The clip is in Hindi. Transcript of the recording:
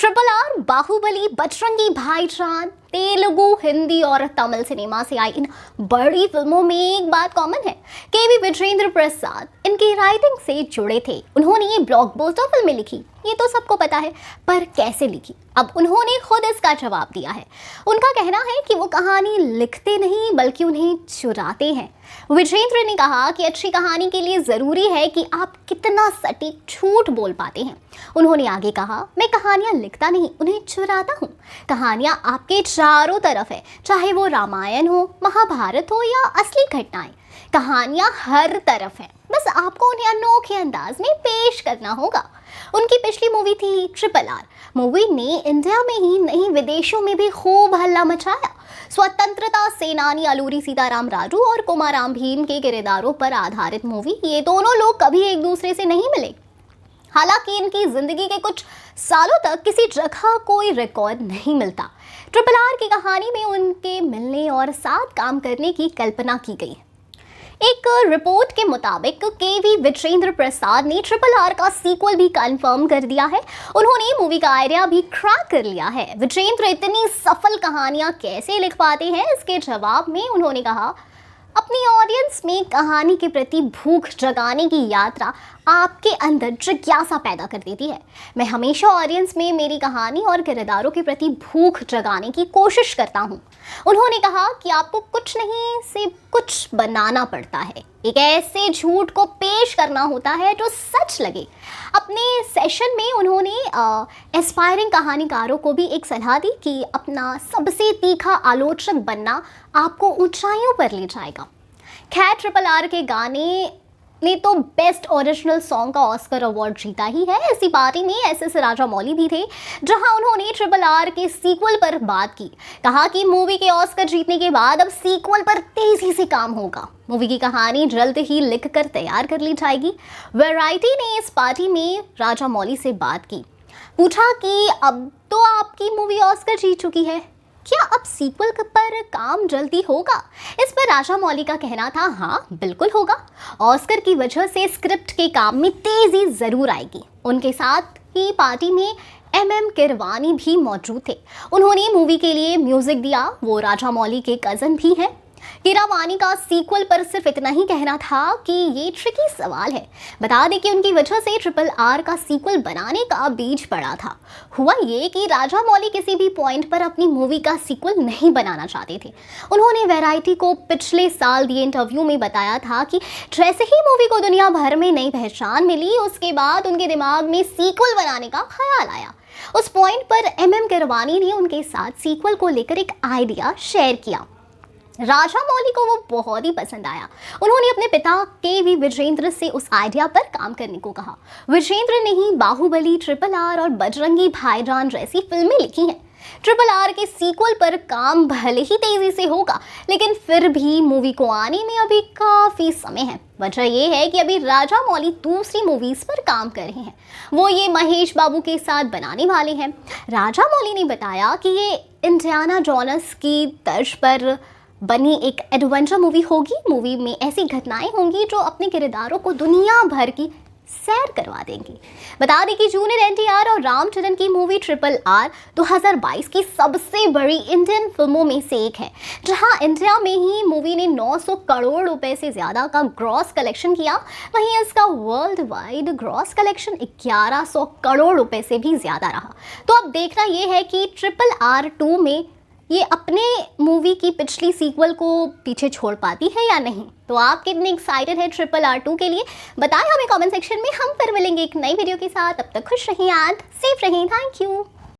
ट्रिपल आर, बाहुबली, बजरंगी भाईजान, तेलुगु, हिंदी और तमिल सिनेमा से आई इन बड़ी फिल्मों में एक बात कॉमन है। केवी विजेंद्र प्रसाद इनकी राइटिंग से जुड़े थे। उन्होंने ये ब्लॉकबस्टर फिल्में लिखी, ये तो सबको पता है, पर कैसे लिखी, अब उन्होंने खुद इसका जवाब दिया है। उनका कहना है कि वो कहानी लिखते नहीं बल्कि उन्हें चुराते हैं। विजेंद्र ने कहा कि अच्छी कहानी के लिए ज़रूरी है कि आप कितना सटीक झूठ बोल पाते हैं। उन्होंने आगे कहा, मैं कहानियाँ लिखता नहीं, उन्हें चुराता हूँ। कहानियाँ आपके चारों तरफ है, चाहे वो रामायण हो, महाभारत हो या असली घटनाएं। कहानियाँ हर तरफ हैं, बस आपको उन्हें अनोखे अंदाज में पेश करना होगा। उनकी पिछली मूवी थी ट्रिपल आर। मूवी ने इंडिया में ही नहीं विदेशों में भी खूब हल्ला मचाया। स्वतंत्रता सेनानी अलूरी सीताराम राजू और कुमाराम भीम के किरदारों पर आधारित मूवी, ये दोनों लोग कभी एक दूसरे से नहीं मिले। हालांकि इनकी जिंदगी के कुछ सालों तक किसी जगह कोई रिकॉर्ड नहीं मिलता। ट्रिपल आर की कहानी में उनके मिलने और साथ काम करने की कल्पना की गई। एक रिपोर्ट के मुताबिक केवी विजेंद्र प्रसाद ने ट्रिपल आर का सीक्वल भी कंफर्म कर दिया है। उन्होंने मूवी का आइडिया भी क्रैक कर लिया है। विजेंद्र इतनी सफल कहानियां कैसे लिख पाते हैं, इसके जवाब में उन्होंने कहा, अपनी ऑडियंस में कहानी के प्रति भूख जगाने की यात्रा आपके अंदर जिज्ञासा पैदा कर देती है। मैं हमेशा ऑडियंस में मेरी कहानी और किरदारों के प्रति भूख जगाने की कोशिश करता हूँ। उन्होंने कहा कि आपको कुछ नहीं से कुछ बनाना पड़ता है, एक ऐसे झूठ को पेश करना होता है जो सच लगे। अपने सेशन में उन्होंने एस्पायरिंग कहानीकारों को भी एक सलाह दी कि अपना सबसे तीखा आलोचक बनना आपको ऊंचाइयों पर ले जाएगा। खैर, ट्रिपल आर के गाने ने तो बेस्ट ओरिजिनल सॉन्ग का ऑस्कर अवार्ड जीता ही है। इसी पार्टी में एस राजामौली भी थे, जहां उन्होंने ट्रिपल आर के सीक्वल पर बात की। कहा कि मूवी के ऑस्कर जीतने के बाद अब सीक्वल पर तेजी से काम होगा। मूवी की कहानी जल्द ही लिखकर तैयार कर ली जाएगी। वैरायटी ने इस पार्टी में राजामौली से बात की, पूछा कि अब तो आपकी मूवी ऑस्कर जीत चुकी है, क्या अब सीक्वल पर काम जल्दी होगा? इस पर राजामौली का कहना था, हाँ बिल्कुल होगा। ऑस्कर की वजह से स्क्रिप्ट के काम में तेजी जरूर आएगी। उनके साथ ही पार्टी में MM किरवानी भी मौजूद थे। उन्होंने मूवी के लिए म्यूजिक दिया। वो राजामौली के कजन भी हैं। किरवानी का सीक्वल पर सिर्फ इतना ही कहना था कि ये ट्रिकी सवाल है। बता दें कि उनकी वजह से ट्रिपल आर का सीक्वल बनाने का बीज पड़ा था। हुआ ये कि राजामौली किसी भी पॉइंट पर अपनी मूवी का सीक्वल नहीं बनाना चाहते थे। उन्होंने वैरायटी को पिछले साल दिए इंटरव्यू में बताया था कि जैसे ही मूवी को दुनिया भर में नई पहचान मिली, उसके बाद उनके दिमाग में सीक्वल बनाने का ख्याल आया। उस पॉइंट पर MM किरवानी ने उनके साथ सीक्वल को लेकर एक आइडिया शेयर किया। राजामौली को वो बहुत ही पसंद आया। उन्होंने अपने पिता केवी विजेंद्र से उस आइडिया पर काम करने को कहा। विजेंद्र ने ही बाहुबली, ट्रिपल आर और बजरंगी भाईजान जैसी फिल्में लिखी हैं। ट्रिपल आर के सीक्वल पर काम भले ही तेजी से होगा, लेकिन फिर भी मूवी को आने में अभी काफ़ी समय है। वजह यह है कि अभी राजामौली दूसरी मूवीज़ पर काम कर रहे हैं। वो ये महेश बाबू के साथ बनाने वाले हैं। राजामौली ने बताया कि ये इंडियाना जोन्स की तर्ज पर बनी एक एडवेंचर मूवी होगी। मूवी में ऐसी घटनाएं होंगी जो अपने किरदारों को दुनिया भर की सैर करवा देंगी। बता दें कि जूनियर NTR और रामचरण की मूवी ट्रिपल आर 2022 की सबसे बड़ी इंडियन फिल्मों में से एक है, जहां इंडिया में ही मूवी ने 900 करोड़ रुपए से ज़्यादा का ग्रॉस कलेक्शन किया। वहीं इसका world wide gross collection 1100 crore रुपए से भी ज़्यादा रहा। तो अब देखना यह है कि ट्रिपल आर 2 में ये अपने मूवी की पिछली सीक्वल को पीछे छोड़ पाती है या नहीं। तो आप कितने एक्साइटेड है ट्रिपल आर 2 के लिए, बताएं हमें कमेंट सेक्शन में। हम फिर मिलेंगे एक नई वीडियो के साथ। तब तक खुश रहिए एंड सेफ रहिए। Thank you.